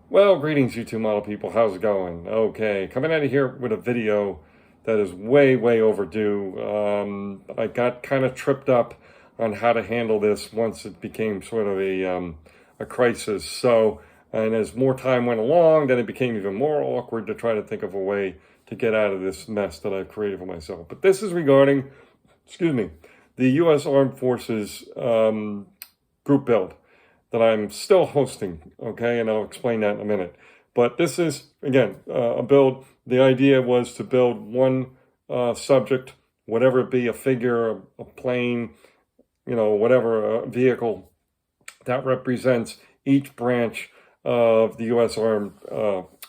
Well, greetings, YouTube model people. How's it going? Okay, coming out of here with a video that is way overdue. I got kind of tripped up on how to handle this once it became sort of a crisis. So, and as more time went along, then it became even more awkward to try to think of a way to get out of this mess that I've created for myself. But this is regarding, excuse me, the U.S. Armed Forces group build that I'm still hosting, okay? And I'll explain that in a minute. But this is, again, a build. The idea was to build one subject, whatever it be, a figure, a plane, whatever, a vehicle that represents each branch of the U.S. Armed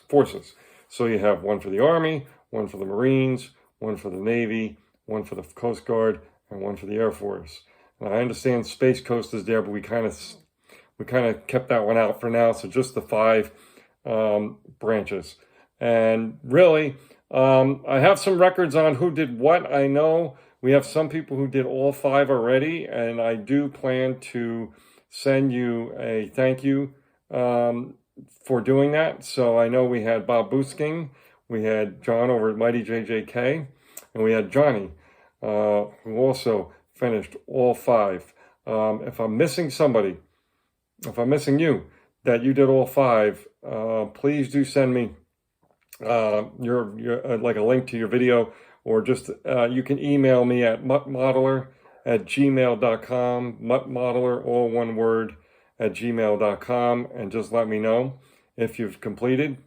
Forces. So you have one for the Army, one for the Marines, one for the Navy, one for the Coast Guard, and one for the Air Force. And I understand Space Coast is there, but we kind of kept that one out for now, so just the 5 branches. And really, I have some records on who did what. I know we have some people who did all 5 already, and I do plan to send you a thank you for doing that. So I know we had Bob Boosking, we had John over at Mighty JJK, and we had Johnny, who also finished all 5. If I'm missing somebody, if I'm missing you, that you did all 5, please do send me your like a link to your video, or just you can email me at muttmodeler@gmail.com, muttmodeler, all one word, at gmail.com, and just let me know if you've completed.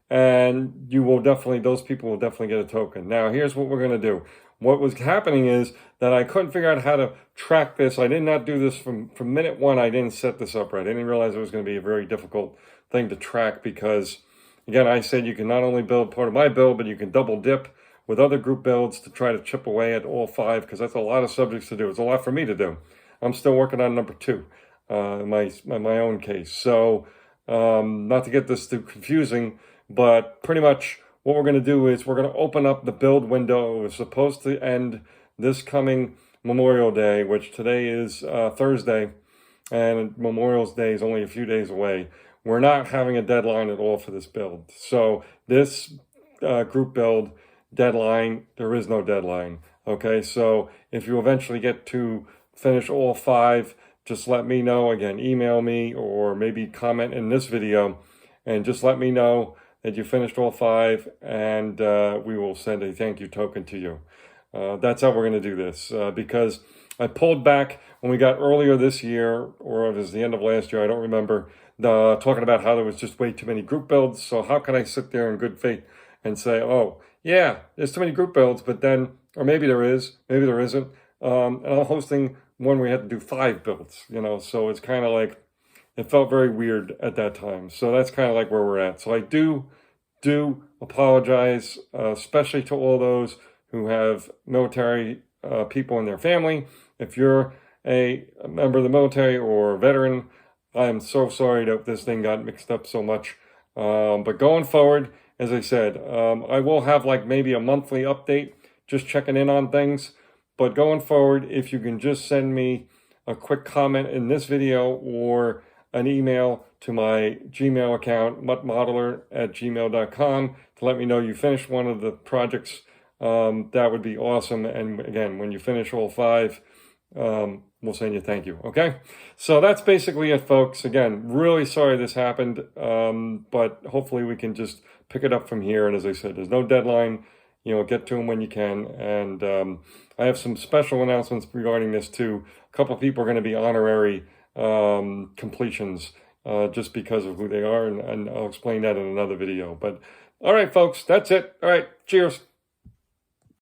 And you will definitely, those people will definitely get a token. Now, here's what we're going to do. What was happening is that I couldn't figure out how to track this. I did not do this from minute one. I didn't set this up right. I didn't realize it was going to be a very difficult thing to track because, again, I said you can not only build part of my build, but you can double dip with other group builds to try to chip away at all 5, because that's a lot of subjects to do. It's a lot for me to do. I'm still working on number 2 in my own case. So not to get this too confusing, but pretty much what we're going to do is we're going to open up the build window. It was supposed to end this coming Memorial Day, which today is Thursday, and Memorial Day is only a few days away. We're not having a deadline at all for this build. So this group build deadline, there is no deadline. Okay, so if you eventually get to finish all 5, just let me know. Again, email me or maybe comment in this video and just let me know that you finished all 5, and we will send a thank you token to you. That's how we're going to do this, because I pulled back when we got earlier this year, or it was the end of last year, I don't remember, talking about how there was just way too many group builds. So how can I sit there in good faith and say, oh, yeah, there's too many group builds, but then, or maybe there is, maybe there isn't. And I'm hosting one where we had to do 5 builds, so it's kind of like, it felt very weird at that time. So that's kind of like where we're at. So I do apologize, especially to all those who have military people in their family. If you're a member of the military or a veteran, I'm so sorry that this thing got mixed up so much. But going forward, as I said, I will have like maybe a monthly update, just checking in on things. But going forward, if you can just send me a quick comment in this video or an email to my Gmail account, muttmodeler@gmail.com, to let me know you finished one of the projects, that would be awesome. And again, when you finish all 5, we'll send you thank you, okay? So that's basically it, folks. Again, really sorry this happened, but hopefully we can just pick it up from here. And as I said, there's no deadline. Get to them when you can. And I have some special announcements regarding this too. A couple of people are going to be honorary completions just because of who they are, and I'll explain that in another video. But all right, folks, that's it. All right, cheers.